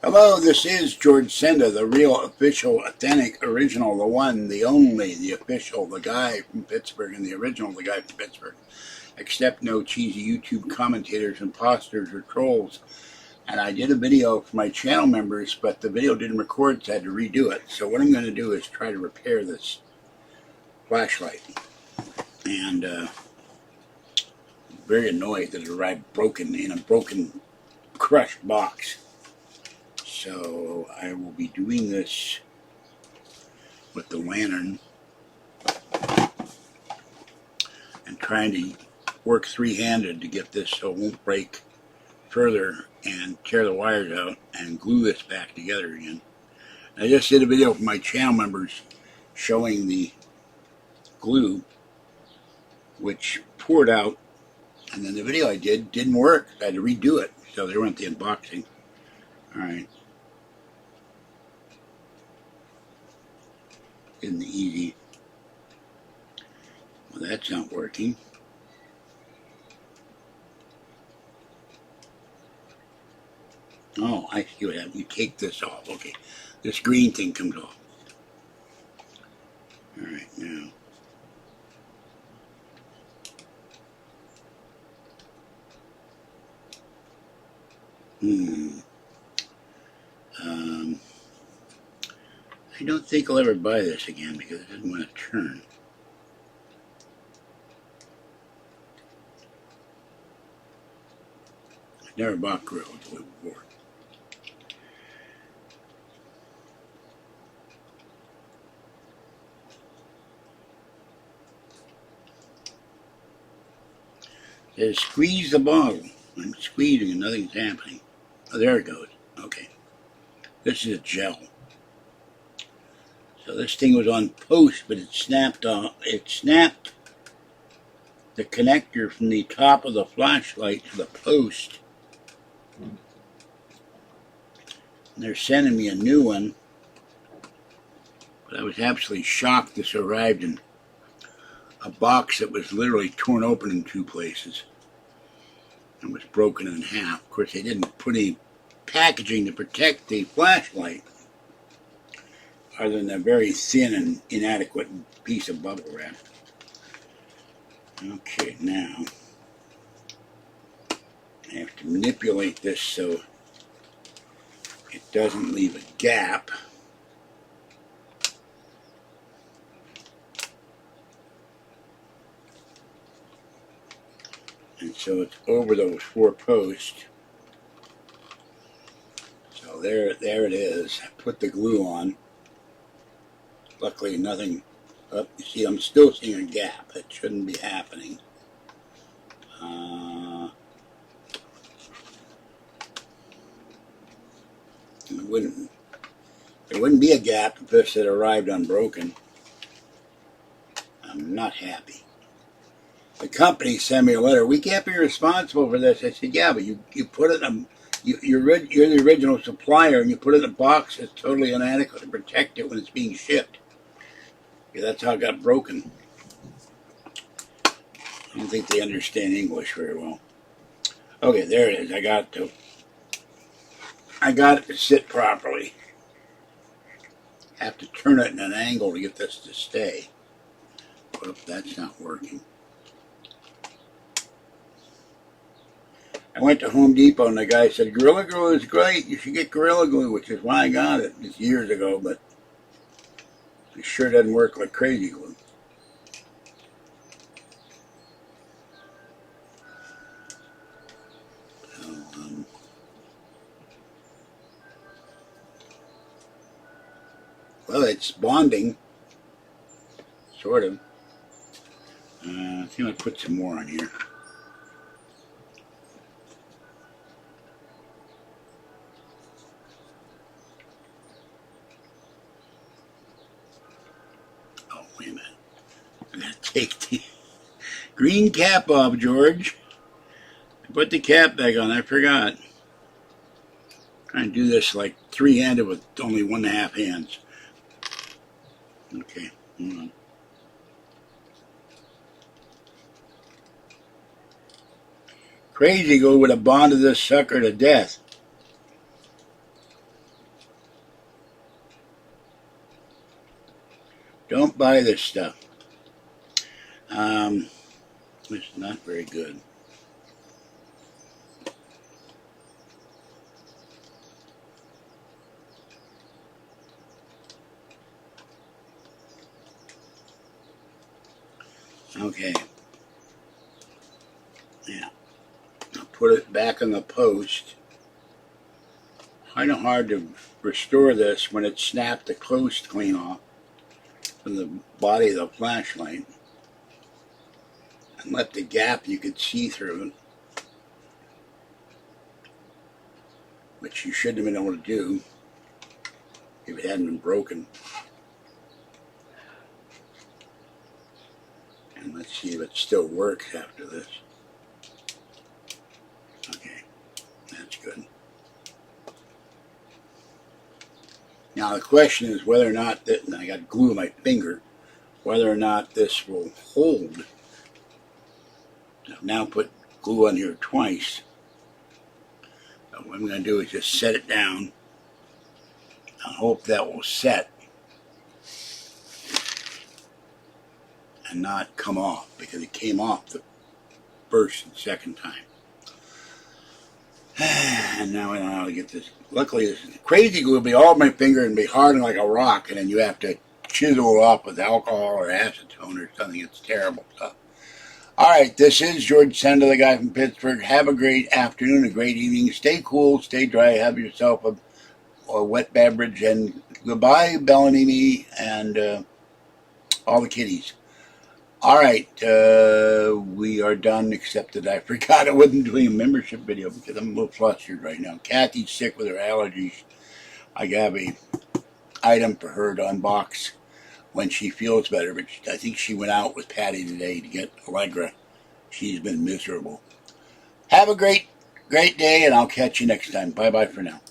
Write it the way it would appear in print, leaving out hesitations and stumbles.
Hello, this is George Senda, the real, official, authentic, original, the one, the only, the official, the guy from Pittsburgh, and the original, the guy from Pittsburgh. Accept no cheesy YouTube commentators, imposters, or trolls. And I did a video for my channel members, but the video didn't record, so I had to redo it. So what I'm going to do is try to repair this flashlight. And I'm very annoyed that it arrived broken in a broken, crushed box. So I will be doing this with the lantern and trying to work three-handed to get this so it won't break further and tear the wires out and glue this back together again. I just did a video for my channel members showing the glue, which poured out, and then the video I did didn't work. I had to redo it, so there went the unboxing. Alright. Isn't easy. Well, that's not working. Oh, I see what happened. You take this off. Okay. This green thing comes off. Alright, now. I don't think I'll ever buy this again because it doesn't want to turn. I never bought Gorilla Glue before. It says squeeze the bottle. I'm squeezing and nothing's happening. Oh, there it goes. Okay. This is a gel. So this thing was on post, but it snapped off. It snapped the connector from the top of the flashlight to the post. And they're sending me a new one. But I was absolutely shocked this arrived in a box that was literally torn open in two places. And was broken in half. Of course, they didn't put any packaging to protect the flashlight, other than a very thin and inadequate piece of bubble wrap. Okay, now I have to manipulate this so it doesn't leave a gap. And so it's over those four posts. So there it is. I put the glue on. Luckily nothing up. You see, I'm still seeing a gap. That shouldn't be happening. There wouldn't be a gap if this had arrived unbroken. I'm not happy. The company sent me a letter. We can't be responsible for this. I said, yeah, but you put it in you're the original supplier, and you put it in a box that's totally inadequate to protect it when it's being shipped. Yeah, that's how it got broken. I don't think they understand English very well. Okay, there it is. I got it to sit properly. Have to turn it in an angle to get this to stay. But that's not working. I went to Home Depot and the guy said, Gorilla Glue is great. You should get Gorilla Glue, which is why I got it. It's years ago, but it sure doesn't work like crazy glue. So, well, it's bonding, sort of. I think I'll put some more on here. Oh, wait a minute. I gotta take the green cap off, George. I put the cap back on. I forgot. I'm trying to do this like three-handed with only 1.5 hands. Okay, hold on. Crazy glue would have bonded this sucker to death. Don't buy this stuff. It's not very good. Okay. Yeah. I'll put it back in the post. Kind of hard to restore this when it snapped the close clean off from the body of the flashlight and left the gap you could see through, which you shouldn't have been able to do if it hadn't been broken. And let's see if it still works after this. Okay, that's good. Now the question is whether or not that, and I got glue on my finger, whether or not this will hold. I've now put glue on here twice. But what I'm going to do is just set it down. I hope that will set and not come off, because it came off the first and second time. And now I don't know how to get this. Luckily, this crazy glue will be all over my finger and be hard like a rock, and then you have to chisel it off with alcohol or acetone or something. It's terrible stuff. Alright, this is George Senda, the guy from Pittsburgh. Have a great afternoon, a great evening. Stay cool, stay dry, have yourself a wet beverage, and goodbye, Bellanini, and all the kitties. Alright, we are done, except that I forgot I wasn't doing a membership video because I'm a little flustered right now. Kathy's sick with her allergies. I have a item for her to unbox when she feels better, but I think she went out with Patty today to get Allegra. She's been miserable. Have a great day, and I'll catch you next time. Bye-bye for now.